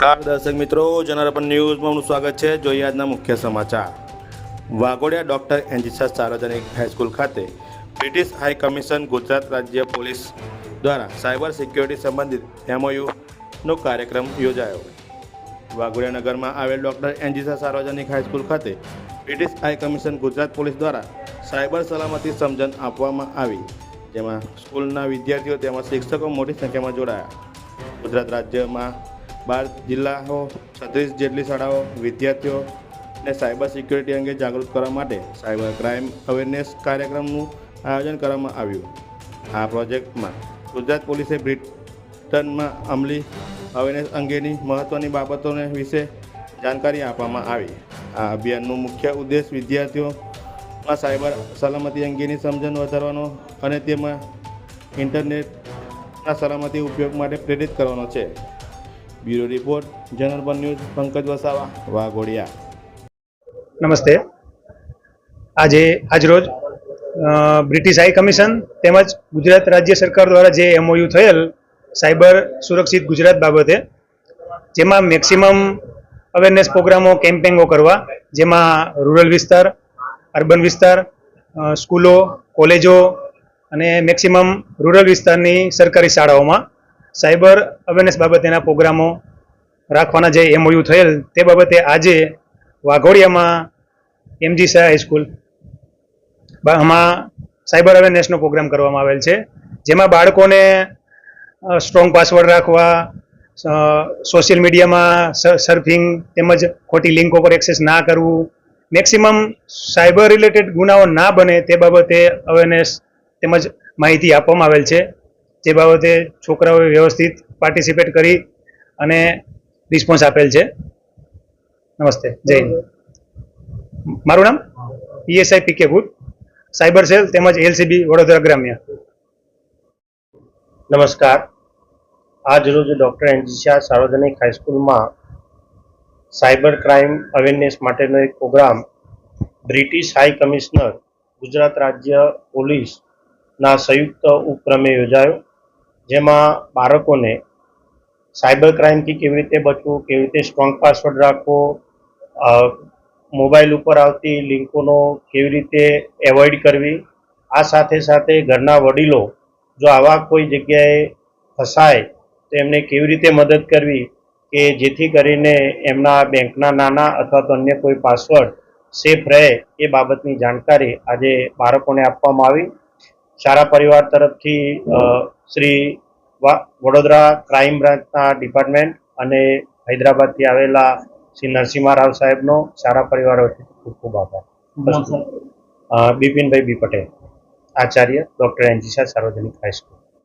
નમસ્કાર દર્શક મિત્રો, જનારપન ન્યૂઝમાં આપનું સ્વાગત છે. જોઈએ આજના મુખ્ય સમાચાર. વાઘોડિયા ડોક્ટર એન્જીસા સાર્વજનિક હાઈસ્કૂલ ખાતે બ્રિટિશ હાઈ કમિશન ગુજરાત રાજ્ય પોલીસ દ્વારા સાયબર સિક્યોરિટી સંબંધિત MOUનો કાર્યક્રમ યોજાયો. વાઘોડિયા નગરમાં આવેલ ડોક્ટર એન્જીસા સાર્વજનિક હાઈસ્કૂલ ખાતે British high commission Gujarat police દ્વારા સાયબર સલામતી સમજણ આપવામાં આવી, જેમાં સ્કૂલના વિદ્યાર્થીઓ તેમજ શિક્ષકો મોટી સંખ્યામાં જોડાયા. ગુજરાત રાજ્યમાં 12 જિલ્લાઓ 36 જેટલી શાળાઓ વિદ્યાર્થીઓને સાયબર સિક્યોરિટી અંગે જાગૃત કરવા માટે સાયબર ક્રાઇમ અવેરનેસ કાર્યક્રમનું આયોજન કરવામાં આવ્યું. આ પ્રોજેક્ટમાં ગુજરાત પોલીસે બ્રિટનમાં અમલી અવેરનેસ અંગેની મહત્ત્વની બાબતોને વિશે જાણકારી આપવામાં આવી. આ અભિયાનનો મુખ્ય ઉદ્દેશ વિદ્યાર્થીઓમાં સાયબર સલામતી અંગેની સમજણ વધારવાનો અને તેમાં ઇન્ટરનેટના સલામતી ઉપયોગ માટે પ્રેરિત કરવાનો છે. Bureau report, general news, Pankaj Vasava, Waghodia. નમસ્તે. આજરોજ બ્રિટિશ હાઈ કમિશન તેમજ ગુજરાત રાજ્ય સરકાર દ્વારા જે MOU થયેલ સાયબર સુરક્ષિત ગુજરાત બાબતે, જેમાં મેક્સિમમ અવેરનેસ પ્રોગ્રામો, કેમ્પેઇનો કરવા, જેમાં રૂરલ વિસ્તાર, અર્બન વિસ્તાર, સ્કૂલો, કોલેજો અને મેક્સિમમ રૂરલ વિસ્તારની સરકારી શાળાઓમાં સાયબર અવેરનેસ બાબતેના પ્રોગ્રામો રાખવાના જે MOU થયેલ તે બાબતે આજે વાઘોડિયામાં એમજીસા હાઈસ્કૂલ આમાં સાયબર અવેરનેસનો પ્રોગ્રામ કરવામાં આવેલ છે, જેમાં બાળકોને સ્ટ્રોંગ પાસવર્ડ રાખવા, સોશિયલ મીડિયામાં સર્ફિંગ તેમજ ખોટી લિંકો પર એક્સેસ ના કરવું, મેક્સિમમ સાયબર રિલેટેડ ગુનાઓ ના બને તે બાબતે અવેરનેસ તેમજ માહિતી આપવામાં આવેલ છે, જે બાબતે છોકરાઓએ વ્યવસ્થિત પાર્ટિસિપેટ કરી અને રિસ્પોન્સ આપેલ છે. નમસ્તે, જય હિન્દ. મારું નામ PSI PK ભૂત, સાયબર સેલ તેમજ LCB વડોદરા ગ્રામ્ય. નમસ્કાર. આજ રોજ ડોક્ટર એન્જીસા સાર્વજનિક હાઈસ્કૂલમાં સાયબર ક્રાઇમ અવેરનેસ માટેનો એક program British high commissioner Gujarat રાજ્ય પોલીસના સંયુક્ત ઉપક્રમે યોજાયો, જેમાં બાળકોને સાયબર ક્રાઇમથી કેવી રીતે બચવું, કેવી રીતે સ્ટ્રોંગ પાસવર્ડ રાખવો, મોબાઈલ ઉપર આવતી લિંકોનો કેવી રીતે એવોઇડ કરવી, આ સાથે સાથે ઘરના વડીલો જો આવા કોઈ જગ્યાએ ફસાય તો એમને કેવી રીતે મદદ કરવી કે જેથી કરીને એમના બેંકના નાના અથવા તો અન્ય કોઈ પાસવર્ડ સેફ રહે, એ બાબતની જાણકારી આજે બાળકોને આપવામાં આવી. શાળા પરિવાર તરફથી શ્રી વડોદરા ક્રાઇમ બ્રાન્ચના ડિપાર્ટમેન્ટ અને હૈદરાબાદથી આવેલા શ્રી નરસિંહા રાવ સાહેબનો શાળા પરિવાર વતી ખૂબ ખૂબ આભાર. બિપિનભાઈ બી પટેલ, આચાર્ય, ડોક્ટર એન્જીસા સાર્વજનિક હાઈસ્કૂલ.